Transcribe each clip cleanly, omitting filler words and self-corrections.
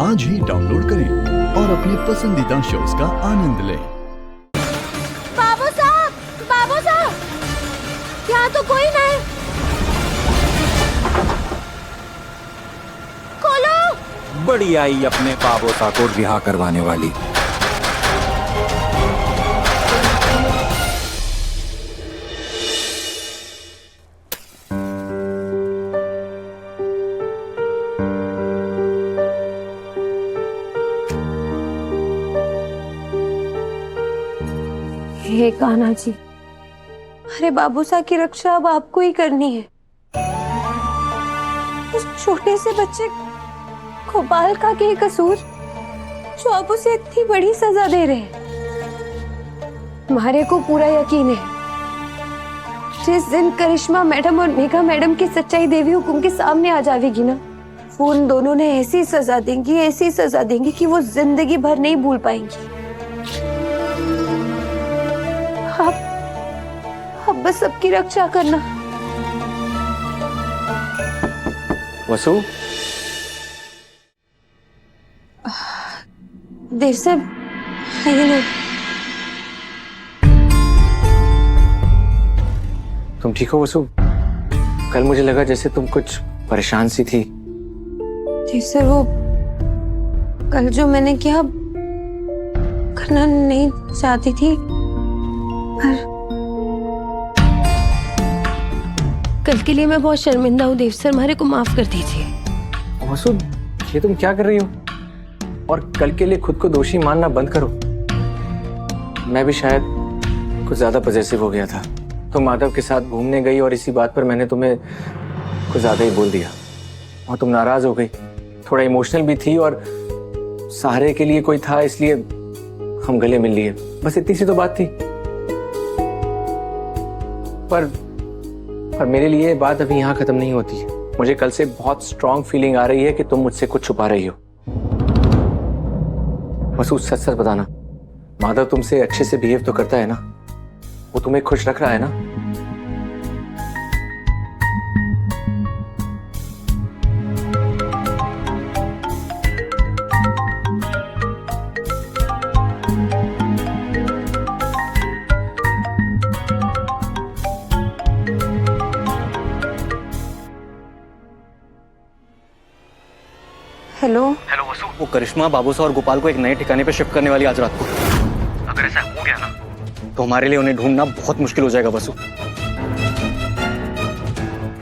आज ही डाउनलोड करें और अपने पसंदीदा शोज का आनंद लें। बाबू साहब, यहाँ तो कोई नहीं। खोलो। बड़ी आई अपने बाबू साहब को रिहा करवाने वाली। हे कान्हा जी, अरे बाबू साहब की रक्षा अब आपको ही करनी है। उस छोटे से बच्चे गोपाल का क्या कसूर जो आप उसे इतनी बड़ी सजा दे रहे हैं। हमारे को पूरा यकीन है जिस दिन करिश्मा मैडम और मेघा मैडम की सच्चाई देवी हुकुम के सामने आ जाएगी ना, वो उन दोनों ने ऐसी सजा देंगी कि वो जिंदगी भर नहीं भूल पाएंगी। आप बस सबकी रक्षा करना। वसु, देव साहब, आइए ना। तुम ठीक हो वसु? कल मुझे लगा जैसे तुम कुछ परेशान सी थी। देव साहब, वो कल जो मैंने किया करना नहीं चाहती थी, पर कल के लिए मैं बहुत शर्मिंदा हूँ। देव सर, हमारे को माफ कर दीजिए। वसु, ये तुम क्या कर रही हो? और कल के लिए खुद को दोषी मानना बंद करो। मैं भी शायद कुछ ज्यादा पॉजेसिव हो गया था। तुम माधव के साथ घूमने गई और इसी बात पर मैंने तुम्हें कुछ ज्यादा ही बोल दिया और तुम नाराज हो गई। थोड़ा इमोशनल भी थी और सहारे के लिए कोई था, इसलिए हम गले मिल लिए। बस इतनी सी तो बात थी। पर मेरे लिए ये बात अभी यहाँ खत्म नहीं होती। मुझे कल से बहुत स्ट्रांग फीलिंग आ रही है कि तुम मुझसे कुछ छुपा रही हो। बस सच सच बताना, माधव तुमसे अच्छे से बिहेव तो करता है ना? वो तुम्हें खुश रख रहा है ना? हेलो वसु, वो करिश्मा बाबू साहब और गोपाल को एक नए ठिकाने पे शिफ्ट करने वाली आज रात को। अगर ऐसा हो गया ना तो हमारे लिए उन्हें ढूंढना बहुत मुश्किल हो जाएगा वसु।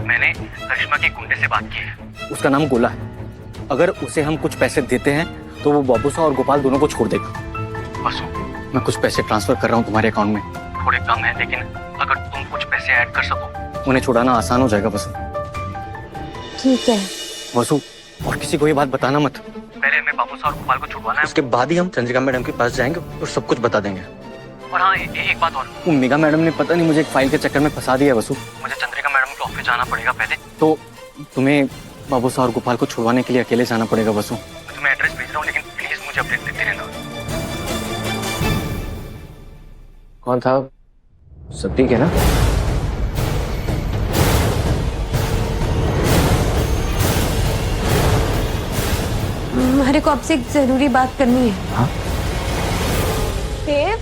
मैंने करिश्मा के गुंडे से बात की है, उसका नाम गोला है। अगर उसे हम कुछ पैसे देते हैं तो वो बाबू साहब और गोपाल दोनों को छोड़ देगा। वसु, मैं कुछ पैसे ट्रांसफर कर रहा हूँ तुम्हारे अकाउंट में। थोड़े कम है, लेकिन अगर तुम कुछ पैसे ऐड कर सको उन्हें छुड़ाना आसान हो जाएगा वसु। ठीक है वसु, और किसी को ये बात बताना मत। पहले हमें बाबू साहब और गोपाल को छुड़वाना है, उसके बाद ही हम चंद्रिका मैडम के पास जाएंगे और सब कुछ बता देंगे। और हाँ, एक बात और, वो मेघा मैडम ने पता नहीं मुझे एक फाइल के चक्कर में फंसा दिया है वसु। मुझे चंद्रिका मैडम के ऑफिस जाना पड़ेगा पहले, तो तुम्हें बाबू साहब और गोपाल को छुड़वाने के लिए अकेले जाना पड़ेगा वसु। मैं तुम्हें एड्रेस भेज रहा हूँ, लेकिन प्लीज मुझे अपडेट देते रहना। कौन था? सब ठीक है ना? हमारे को आपसे एक जरूरी बात करनी है। हाँ? देव,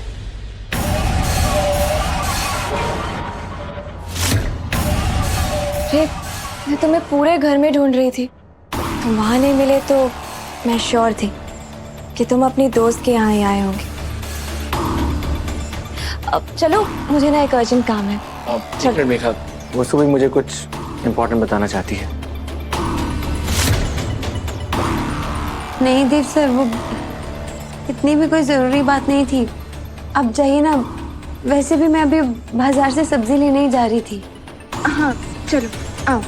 मैं तुम्हें पूरे घर में ढूंढ रही थी। तुम वहां नहीं मिले तो मैं श्योर थी कि तुम अपनी दोस्त के यहाँ ही आए होंगे। अब चलो, मुझे ना एक अर्जेंट काम है। चलो मेघा, वो सुबह मुझे कुछ इम्पोर्टेंट बताना चाहती है। नहीं देव सर, वो इतनी भी कोई जरूरी बात नहीं थी। अब जाइए ना। वैसे भी मैं अभी बाजार से सब्जी लेने ही जा रही थी। हाँ चलो आओ।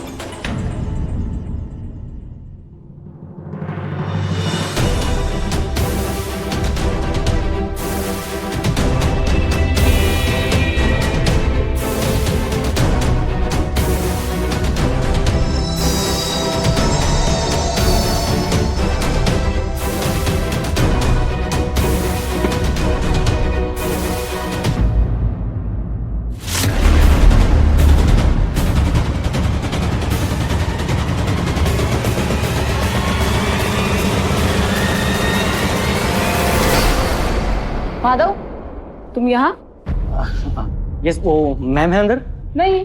माधव, तुम यहाँ? यस, वो मैम है अंदर? नहीं।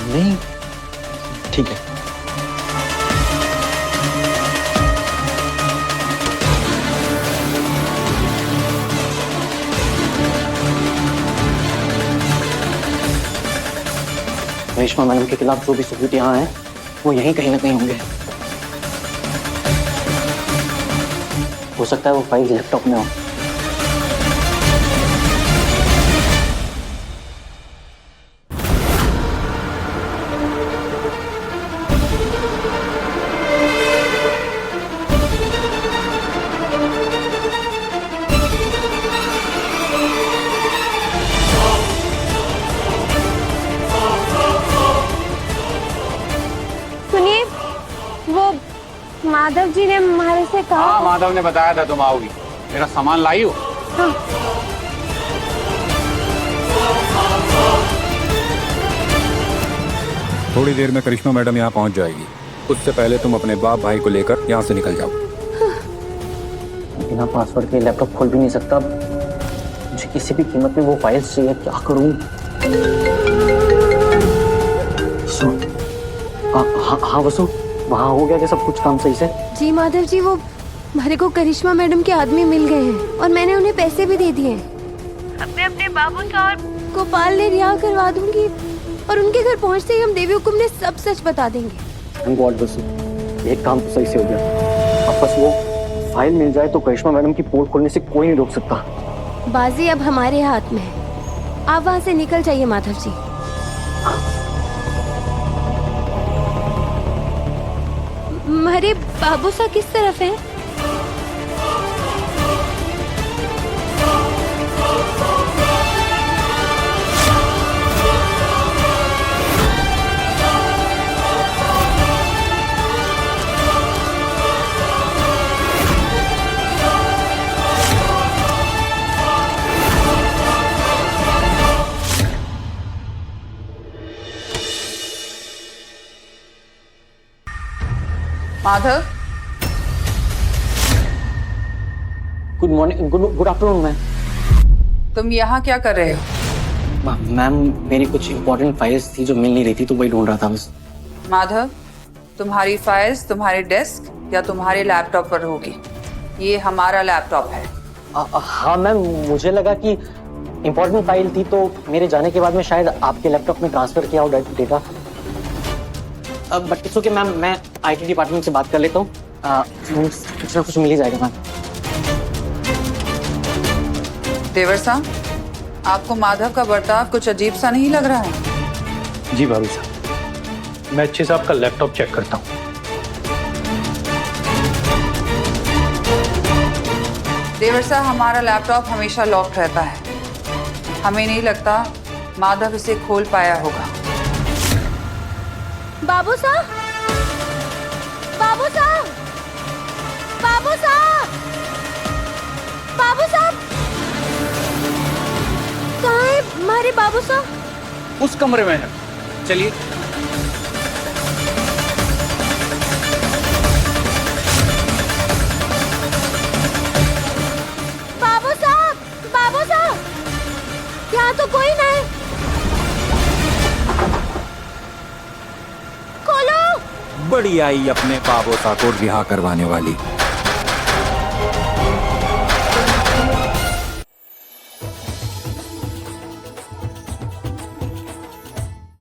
नहीं, ठीक है। रेशमा मैडम के खिलाफ जो भी सबूत यहाँ हैं, वो यहीं कहीं ना कहीं होंगे। हो सकता है वो फाइल लैपटॉप में हो। सुनिए, वो माधव जी ने हमारे से कहा। हाँ, माधव ने बताया था तुम आओगी। मेरा सामान लाई हो? हाँ। थोड़ी देर में करिश्मा मैडम यहाँ पहुँच जाएगी। उससे पहले तुम अपने बाप भाई को लेकर यहाँ से निकल जाओ। बिना पासवर्ड के लैपटॉप खोल भी नहीं सकता। मुझे किसी भी कीमत में वो फाइल्स चाहिए। क्या करूं? हाँ वसु, वहाँ हो गया क्या सब कुछ काम सही से? जी माधव जी, वो हमारे को करिश्मा मैडम के आदमी मिल गए हैं और मैंने उन्हें पैसे भी दे दिए हैं। अब मैं अपने बाबू का और गोपाल ने रिहा करवा दूंगी और उनके घर पहुंचते ही हम देवी हुकुम ने सब सच बता देंगे। थैंक गॉड वसु, एक काम तो सही से हो गया। अब बस वो फाइल मिल जाए तो करिश्मा मैडम की पोल खोलने से कोई नहीं रोक सकता। बाजी अब हमारे हाथ में है। आप वहाँ से निकल जाइए माधव जी। हमारे बाबू सा किस तरफ है? Madhav, good morning, good afternoon ma'am. तुम यहाँ क्या कर रहे हो? मैम, मेरी कुछ इंपॉर्टेंट फाइल्स थी जो मिल नहीं रही थी, तो वही ढूंढ रहा था बस। माधव, तुम्हारी फाइल्स तुम्हारे डेस्क या तुम्हारे लैपटॉप पर होगी। ये हमारा लैपटॉप है। हाँ मैम, मुझे लगा कि इंपॉर्टेंट फाइल थी तो मेरे जाने के बाद में शायद आपके लैपटॉप में ट्रांसफर किया हो data. But it's okay ma'am, मैं आईटी डिपार्टमेंट से बात कर लेता हूँ। कुछ ना कुछ मिल ही जाएगा मैम। देवर साहब, आपको माधव का बर्ताव कुछ अजीब सा नहीं लग रहा है? जी भाभी साहब, मैं अच्छे से आपका लैपटॉप चेक करता हूँ। देवर साहब, हमारा लैपटॉप हमेशा लॉक रहता है। हमें नहीं लगता माधव इसे खोल पाया होगा। बाबू साहब, बाबू साहब, बाबू साहब, बाबू साहब, कहाँ है हमारे बाबू साहब? उस कमरे में है। चलिए। बाबू साहब, बाबू साहब, यहाँ तो कोई नहीं। बड़ी आई अपने बाबोसा को रिहा करवाने वाली।